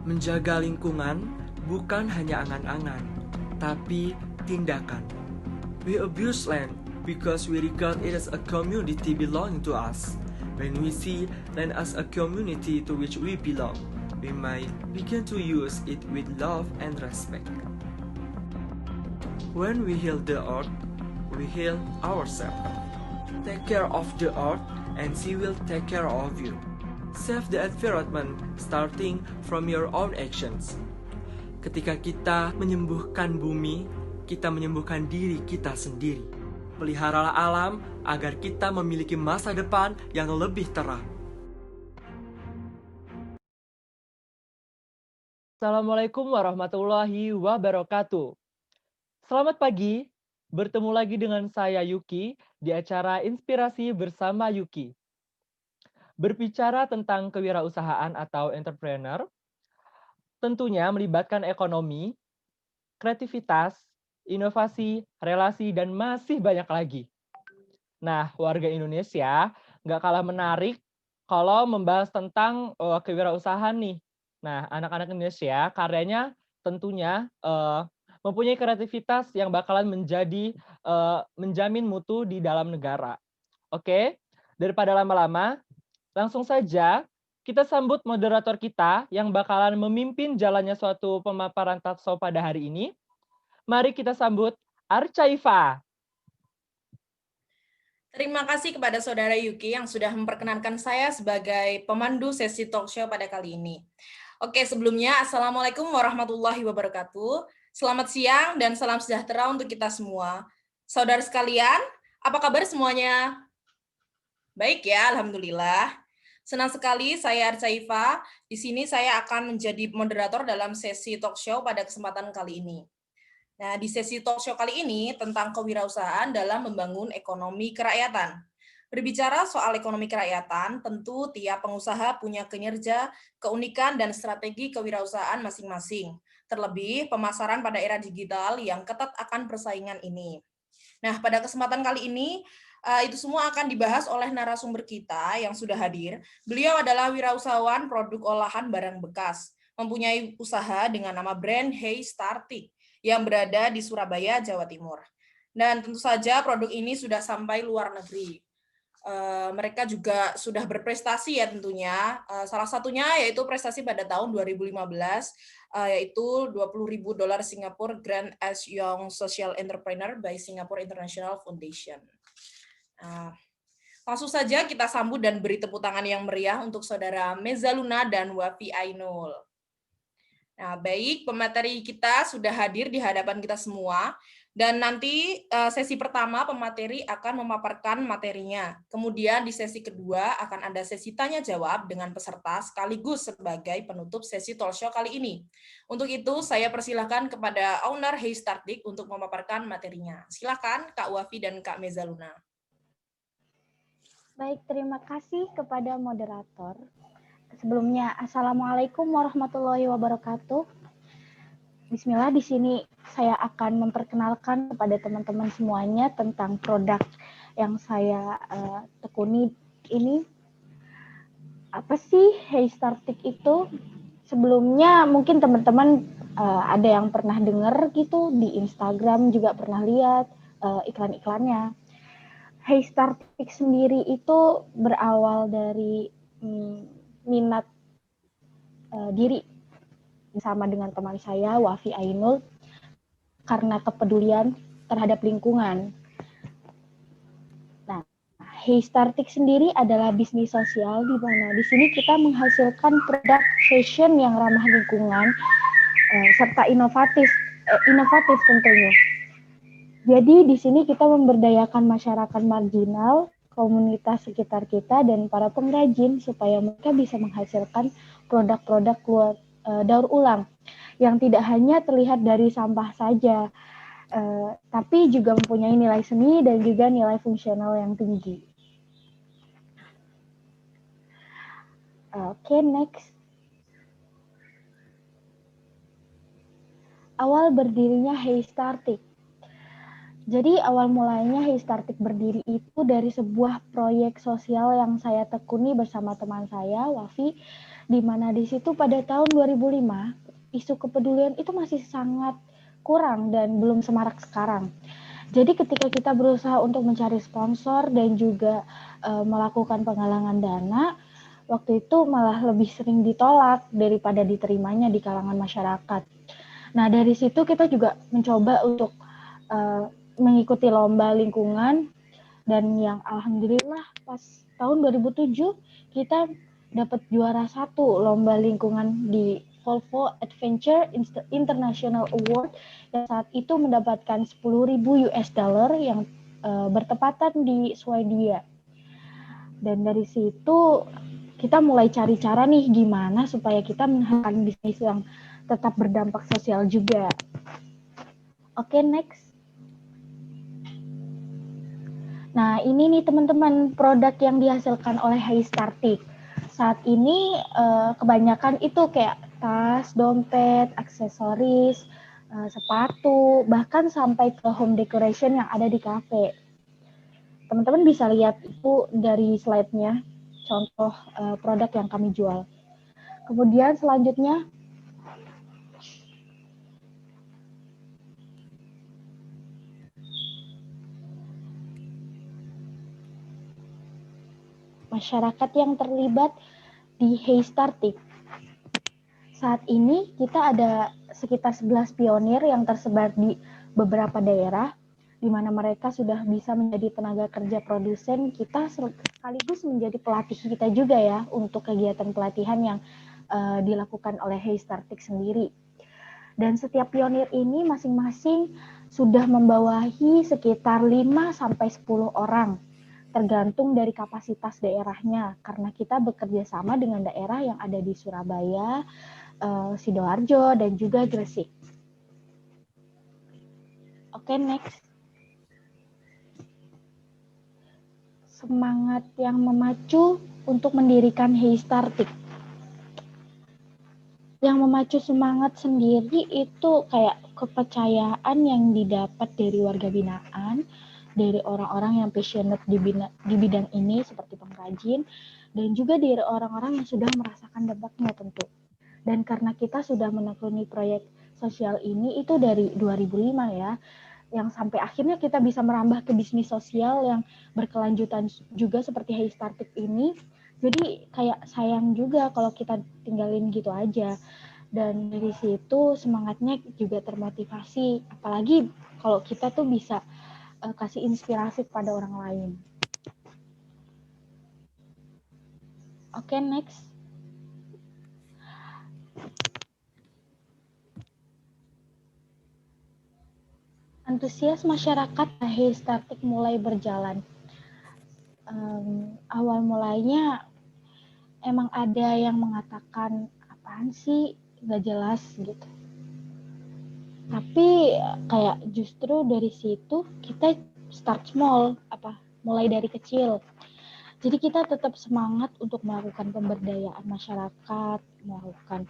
Menjaga lingkungan bukan hanya angan-angan, tapi tindakan. We abuse land because we regard it as a community belonging to us. When we see land as a community to which we belong, we might begin to use it with love and respect. When we heal the earth, we heal ourselves. Take care of the earth and she will take care of you. Save the environment starting from your own actions. Ketika kita menyembuhkan bumi, kita menyembuhkan diri kita sendiri. Peliharalah alam agar kita memiliki masa depan yang lebih terang. Assalamualaikum warahmatullahi wabarakatuh. Selamat pagi, bertemu lagi dengan saya Yuki di acara Inspirasi Bersama Yuki. Berbicara tentang kewirausahaan atau entrepreneur, tentunya melibatkan ekonomi, kreativitas, inovasi, relasi, dan masih banyak lagi. Nah, warga Indonesia nggak kalah menarik kalau membahas tentang kewirausahaan nih. Nah, anak-anak Indonesia karyanya tentunya mempunyai kreativitas yang bakalan menjamin mutu di dalam negara. Oke, daripada lama-lama, langsung saja kita sambut moderator kita yang bakalan memimpin jalannya suatu pemaparan talkshow pada hari ini. Mari kita sambut Archaifa. Terima kasih kepada Saudara Yuki yang sudah memperkenankan saya sebagai pemandu sesi talk show pada kali ini. Oke, sebelumnya Assalamualaikum warahmatullahi wabarakatuh. Selamat siang dan salam sejahtera untuk kita semua. Saudara sekalian, apa kabar semuanya? Baik ya, Alhamdulillah. Senang sekali saya Archaifa. Di sini saya akan menjadi moderator dalam sesi talk show pada kesempatan kali ini. Nah, di sesi talk show kali ini tentang kewirausahaan dalam membangun ekonomi kerakyatan. Berbicara soal ekonomi kerakyatan, tentu tiap pengusaha punya kinerja, keunikan, dan strategi kewirausahaan masing-masing. Terlebih pemasaran pada era digital yang ketat akan persaingan ini. Nah, pada kesempatan kali ini, itu semua akan dibahas oleh narasumber kita yang sudah hadir. Beliau adalah wirausahawan produk olahan barang bekas, mempunyai usaha dengan nama brand Hey Startik yang berada di Surabaya, Jawa Timur. Dan tentu saja produk ini sudah sampai luar negeri. Mereka juga sudah berprestasi ya tentunya. Salah satunya yaitu prestasi pada tahun 2015, yaitu $20.000 Singapore Grand as Young Social Entrepreneur by Singapore International Foundation. Langsung saja kita sambut dan beri tepuk tangan yang meriah untuk Saudara Mezaluna dan Wafi Ainul. Nah, baik, pemateri kita sudah hadir di hadapan kita semua. Dan nanti sesi pertama pemateri akan memaparkan materinya. Kemudian di sesi kedua akan ada sesi tanya jawab dengan peserta sekaligus sebagai penutup sesi talk show kali ini. Untuk itu saya persilahkan kepada owner Hey Startik untuk memaparkan materinya. Silakan Kak Wafi dan Kak Mezaluna. Baik, terima kasih kepada moderator. Sebelumnya, Assalamualaikum warahmatullahi wabarakatuh. Bismillah, di sini saya akan memperkenalkan kepada teman-teman semuanya tentang produk yang saya tekuni ini. Apa sih Hey Startik itu? Sebelumnya mungkin teman-teman ada yang pernah dengar gitu, di Instagram juga pernah lihat iklan-iklannya. Hey Startik sendiri itu berawal dari minat diri bersama dengan teman saya, Wafi Ainul, karena kepedulian terhadap lingkungan. Nah, Hey Startik sendiri adalah bisnis sosial di mana di sini kita menghasilkan produk fashion yang ramah lingkungan serta inovatif tentunya. Jadi di sini kita memberdayakan masyarakat marginal, komunitas sekitar kita, dan para pengrajin supaya mereka bisa menghasilkan produk-produk daur ulang yang tidak hanya terlihat dari sampah saja, tapi juga mempunyai nilai seni dan juga nilai fungsional yang tinggi. Oke, next. Awal berdirinya Hey Startik. Jadi awal mulanya Heystartik berdiri itu dari sebuah proyek sosial yang saya tekuni bersama teman saya, Wafi, di mana di situ pada tahun 2005 isu kepedulian itu masih sangat kurang dan belum semarak sekarang. Jadi ketika kita berusaha untuk mencari sponsor dan juga melakukan penggalangan dana, waktu itu malah lebih sering ditolak daripada diterimanya di kalangan masyarakat. Nah dari situ kita juga mencoba untuk mengikuti lomba lingkungan, dan yang alhamdulillah pas tahun 2007 kita dapat juara 1 lomba lingkungan di Volvo Adventure International Award yang saat itu mendapatkan 10.000 US dollar yang bertepatan di Swedia. Dan dari situ kita mulai cari cara nih gimana supaya kita menghasilkan bisnis yang tetap berdampak sosial juga. Oke, next. Nah, ini nih teman-teman produk yang dihasilkan oleh Heystartik. Saat ini kebanyakan itu kayak tas, dompet, aksesoris, sepatu, bahkan sampai ke home decoration yang ada di kafe. Teman-teman bisa lihat itu dari slide-nya, contoh produk yang kami jual. Kemudian selanjutnya, masyarakat yang terlibat di Heystartik. Saat ini kita ada sekitar 11 pionir yang tersebar di beberapa daerah, di mana mereka sudah bisa menjadi tenaga kerja produsen kita sekaligus menjadi pelatih kita juga ya untuk kegiatan pelatihan yang dilakukan oleh Heystartik sendiri. Dan setiap pionir ini masing-masing sudah membawahi sekitar 5-10 orang, tergantung dari kapasitas daerahnya, karena kita bekerja sama dengan daerah yang ada di Surabaya, Sidoarjo, dan juga Gresik. Oke, next. Semangat yang memacu untuk mendirikan Heystartik. Yang memacu semangat sendiri itu kayak kepercayaan yang didapat dari warga binaan, dari orang-orang yang passionate di bidang ini seperti pengrajin, dan juga dari orang-orang yang sudah merasakan dampaknya tentu. Dan karena kita sudah menekuni proyek sosial ini itu dari 2005 ya, yang sampai akhirnya kita bisa merambah ke bisnis sosial yang berkelanjutan juga seperti Heystartik ini. Jadi kayak sayang juga kalau kita tinggalin gitu aja. Dan dari situ semangatnya juga termotivasi. Apalagi kalau kita tuh bisa kasih inspirasi kepada orang lain. Oke, next. Antusias masyarakat Heystartik mulai berjalan. Awal mulanya emang ada yang mengatakan apaan sih nggak jelas gitu, tapi kayak justru dari situ kita start small, mulai dari kecil. Jadi kita tetap semangat untuk melakukan pemberdayaan masyarakat, melakukan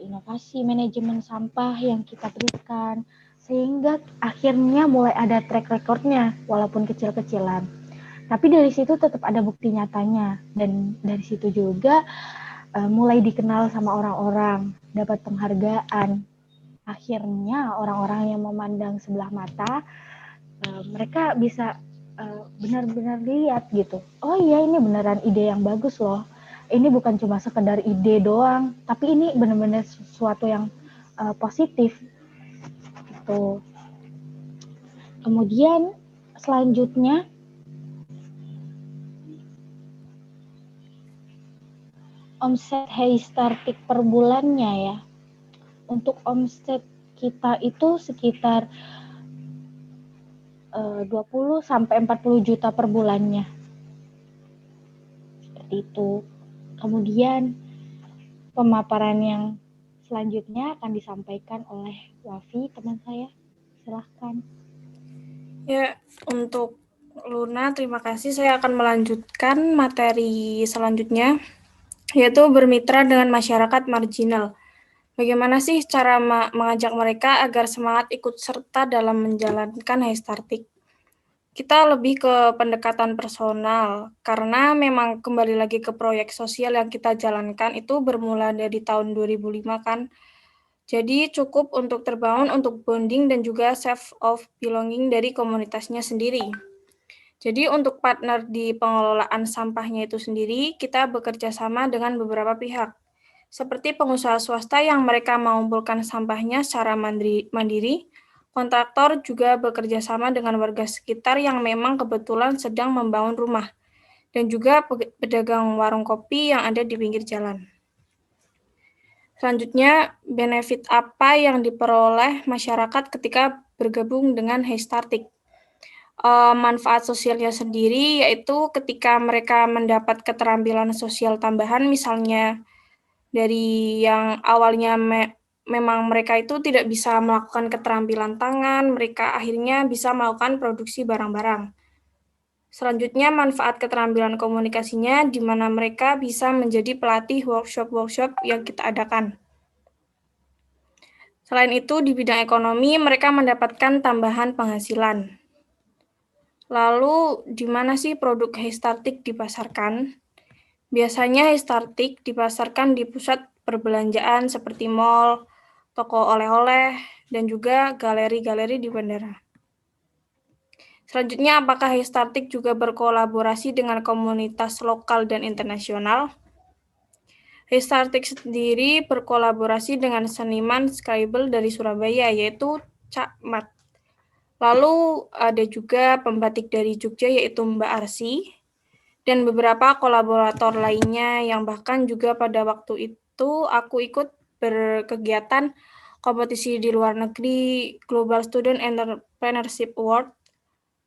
inovasi manajemen sampah yang kita berikan, sehingga akhirnya mulai ada track recordnya walaupun kecil-kecilan. Tapi dari situ tetap ada bukti nyatanya, dan dari situ juga mulai dikenal sama orang-orang, dapat penghargaan. Akhirnya orang-orang yang memandang sebelah mata, mereka bisa benar-benar lihat gitu. Oh iya, ini beneran ide yang bagus loh. Ini bukan cuma sekedar ide doang, tapi ini benar-benar sesuatu yang positif gitu. Kemudian selanjutnya omset Heystartik per bulannya ya. Untuk omset kita itu sekitar 20-40 juta per bulannya. Seperti itu. Kemudian pemaparan yang selanjutnya akan disampaikan oleh Wafi, teman saya. Silahkan. Ya, untuk Luna, terima kasih. Saya akan melanjutkan materi selanjutnya, yaitu bermitra dengan masyarakat marginal. Bagaimana sih cara mengajak mereka agar semangat ikut serta dalam menjalankan Heystartik? Kita lebih ke pendekatan personal, karena memang kembali lagi ke proyek sosial yang kita jalankan itu bermula dari tahun 2005 kan. Jadi cukup untuk terbangun untuk bonding dan juga sense of belonging dari komunitasnya sendiri. Jadi untuk partner di pengelolaan sampahnya itu sendiri, kita bekerja sama dengan beberapa pihak. Seperti pengusaha swasta yang mereka mengumpulkan sampahnya secara mandiri, kontraktor juga bekerja sama dengan warga sekitar yang memang kebetulan sedang membangun rumah, dan juga pedagang warung kopi yang ada di pinggir jalan. Selanjutnya, benefit apa yang diperoleh masyarakat ketika bergabung dengan Heystartik? Manfaat sosialnya sendiri yaitu ketika mereka mendapat keterampilan sosial tambahan, misalnya dari yang awalnya memang mereka itu tidak bisa melakukan keterampilan tangan, mereka akhirnya bisa melakukan produksi barang-barang. Selanjutnya, manfaat keterampilan komunikasinya, di mana mereka bisa menjadi pelatih workshop-workshop yang kita adakan. Selain itu, di bidang ekonomi, mereka mendapatkan tambahan penghasilan. Lalu, di mana sih produk Heystartik dipasarkan? Biasanya Heystartik dipasarkan di pusat perbelanjaan seperti mal, toko oleh-oleh, dan juga galeri-galeri di bandara. Selanjutnya, apakah Heystartik juga berkolaborasi dengan komunitas lokal dan internasional? Heystartik sendiri berkolaborasi dengan seniman scribble dari Surabaya, yaitu Cak Mat. Lalu ada juga pembatik dari Jogja, yaitu Mbak Arsi, dan beberapa kolaborator lainnya yang bahkan juga pada waktu itu aku ikut berkegiatan kompetisi di luar negeri, Global Student Entrepreneurship Award.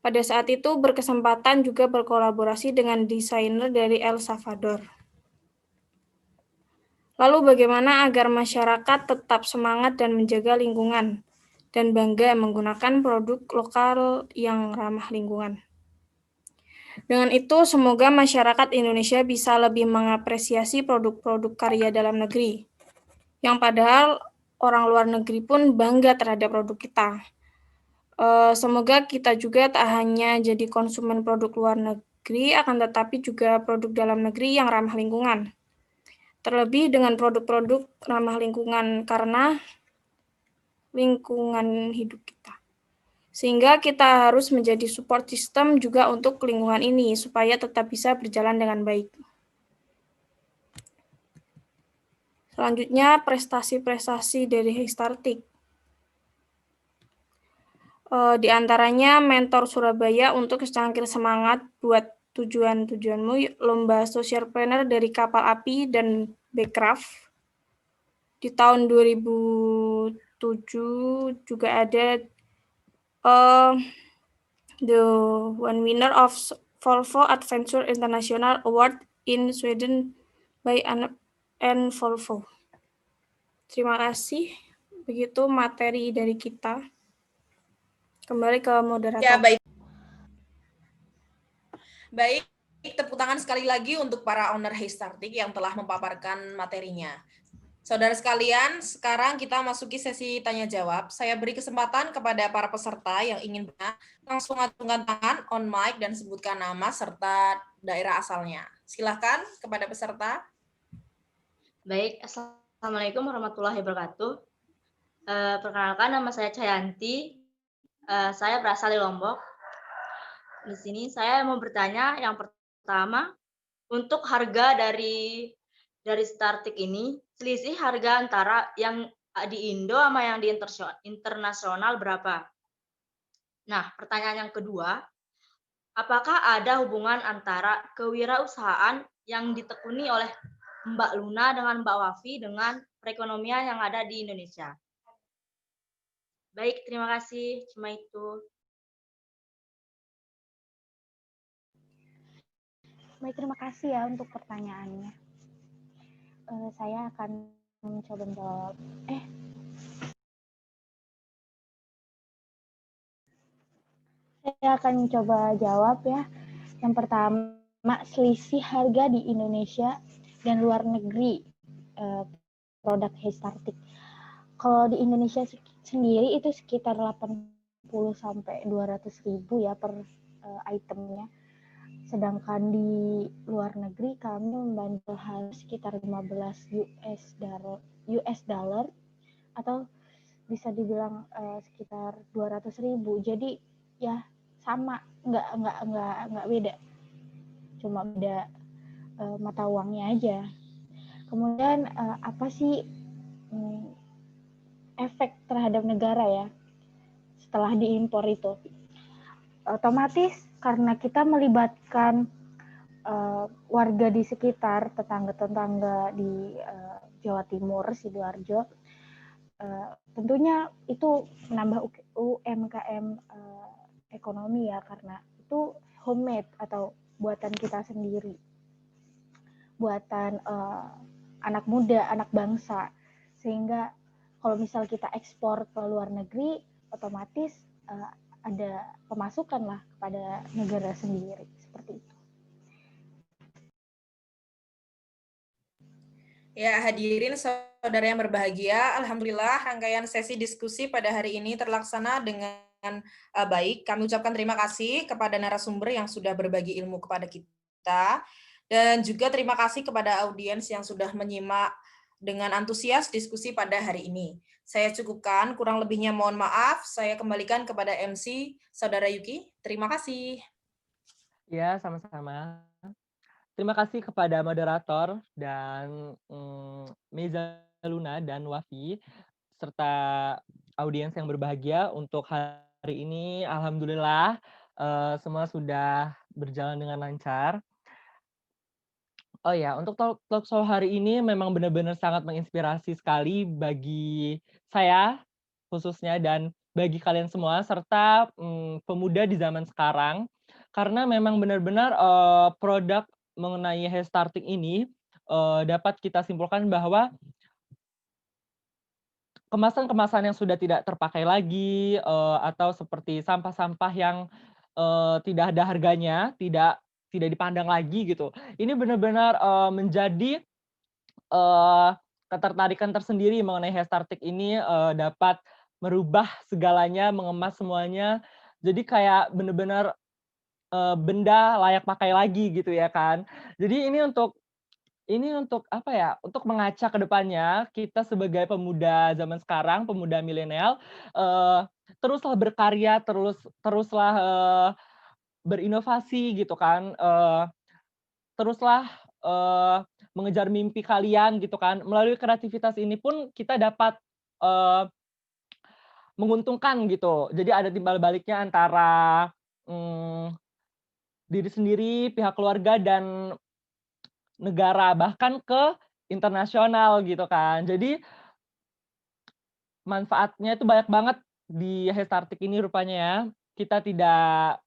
Pada saat itu berkesempatan juga berkolaborasi dengan desainer dari El Salvador. Lalu bagaimana agar masyarakat tetap semangat dan menjaga lingkungan dan bangga menggunakan produk lokal yang ramah lingkungan? Dengan itu, semoga masyarakat Indonesia bisa lebih mengapresiasi produk-produk karya dalam negeri, yang padahal orang luar negeri pun bangga terhadap produk kita. Semoga kita juga tak hanya jadi konsumen produk luar negeri, akan tetapi juga produk dalam negeri yang ramah lingkungan. Terlebih dengan produk-produk ramah lingkungan karena lingkungan hidup kita. Sehingga kita harus menjadi support system juga untuk lingkungan ini, supaya tetap bisa berjalan dengan baik. Selanjutnya, prestasi-prestasi dari Heystartik. Di antaranya Mentor Surabaya untuk secangkir semangat buat tujuan-tujuanmu, lomba socialpreneur dari Kapal Api dan Backcraft. Di tahun 2007 juga ada the one winner of Volvo Adventure International Award in Sweden by and Volvo. Terima kasih. Begitu materi dari kita. Kembali ke moderator. Ya, baik. Baik, tepuk tangan sekali lagi untuk para owner Heystartik yang telah memaparkan materinya. Saudara sekalian, sekarang kita masuki sesi tanya jawab. Saya beri kesempatan kepada para peserta yang ingin bertanya, langsung acungkan tangan on mic dan sebutkan nama serta daerah asalnya. Silakan kepada peserta. Baik, Assalamualaikum warahmatullahi wabarakatuh. Perkenalkan, nama saya Cayanti. Saya berasal dari Lombok. Di sini saya mau bertanya yang pertama, untuk harga dari Startik ini, selisih harga antara yang di Indo sama yang di internasional berapa? Nah, pertanyaan yang kedua, apakah ada hubungan antara kewirausahaan yang ditekuni oleh Mbak Luna dengan Mbak Wafi dengan perekonomian yang ada di Indonesia? Baik, terima kasih. Cuma itu. Baik, terima kasih ya untuk pertanyaannya. Saya akan mencoba menjawab. Saya akan coba jawab ya. Yang pertama, selisih harga di Indonesia dan luar negeri. produk Heystartik. Kalau di Indonesia sendiri itu sekitar 80 sampai 200.000 ya per itemnya. Sedangkan di luar negeri kami membandel harus sekitar 15 US dollar atau bisa dibilang sekitar 200.000. Jadi ya sama, nggak beda, cuma beda mata uangnya aja. Kemudian apa sih efek terhadap negara ya setelah diimpor itu? Otomatis karena kita melibatkan warga di sekitar, tetangga-tetangga di Jawa Timur, Sidoarjo, tentunya itu menambah UMKM ekonomi ya, karena itu homemade atau buatan kita sendiri, buatan anak muda, anak bangsa, sehingga kalau misal kita ekspor ke luar negeri, otomatis ada pemasukan lah kepada negara sendiri, seperti itu. Ya, hadirin saudara yang berbahagia, alhamdulillah rangkaian sesi diskusi pada hari ini terlaksana dengan baik. Kami ucapkan terima kasih kepada narasumber yang sudah berbagi ilmu kepada kita, dan juga terima kasih kepada audiens yang sudah menyimak dengan antusias diskusi pada hari ini. Saya cukupkan, kurang lebihnya mohon maaf. Saya kembalikan kepada MC Saudara Yuki. Terima kasih. Ya, sama-sama. Terima kasih kepada moderator dan Meza Luna dan Wafi, serta audiens yang berbahagia untuk hari ini. Alhamdulillah, semua sudah berjalan dengan lancar. Oh ya, untuk talk show hari ini memang benar-benar sangat menginspirasi sekali bagi saya khususnya dan bagi kalian semua serta pemuda di zaman sekarang, karena memang benar-benar produk mengenai Heystartik ini dapat kita simpulkan bahwa kemasan-kemasan yang sudah tidak terpakai lagi atau seperti sampah-sampah yang tidak ada harganya, tidak dipandang lagi gitu. Ini benar-benar menjadi ketertarikan tersendiri mengenai Heystartik ini, dapat merubah segalanya, mengemas semuanya. Jadi kayak benar-benar benda layak pakai lagi gitu ya kan. Jadi ini untuk apa ya, untuk mengaca ke depannya kita sebagai pemuda zaman sekarang, pemuda milenial, teruslah berkarya, teruslah berinovasi gitu kan, teruslah mengejar mimpi kalian gitu kan. Melalui kreativitas ini pun kita dapat menguntungkan gitu. Jadi ada timbal baliknya antara diri sendiri, pihak keluarga, dan negara, bahkan ke internasional gitu kan. Jadi manfaatnya itu banyak banget di Heystartik ini rupanya ya. Kita tidak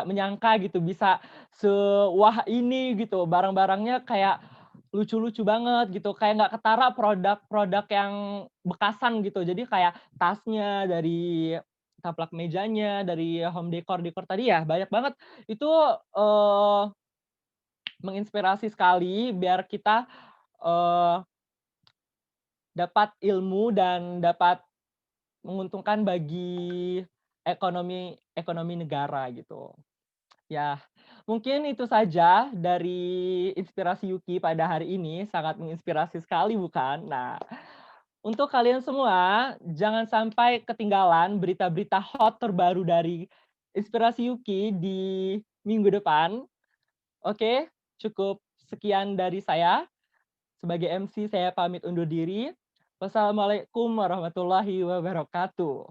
menyangka gitu bisa sewah ini gitu, barang-barangnya kayak lucu-lucu banget gitu, kayak nggak ketara produk-produk yang bekasan gitu. Jadi kayak tasnya, dari taplak mejanya, dari home decor tadi ya, banyak banget. Itu, menginspirasi sekali biar kita, eee, dapat ilmu dan dapat menguntungkan bagi ekonomi negara gitu. Ya, mungkin itu saja dari inspirasi Yuki pada hari ini, sangat menginspirasi sekali bukan? Nah, untuk kalian semua, jangan sampai ketinggalan berita-berita hot terbaru dari inspirasi Yuki di minggu depan. Oke, cukup sekian dari saya. Sebagai MC saya pamit undur diri. Wassalamualaikum warahmatullahi wabarakatuh.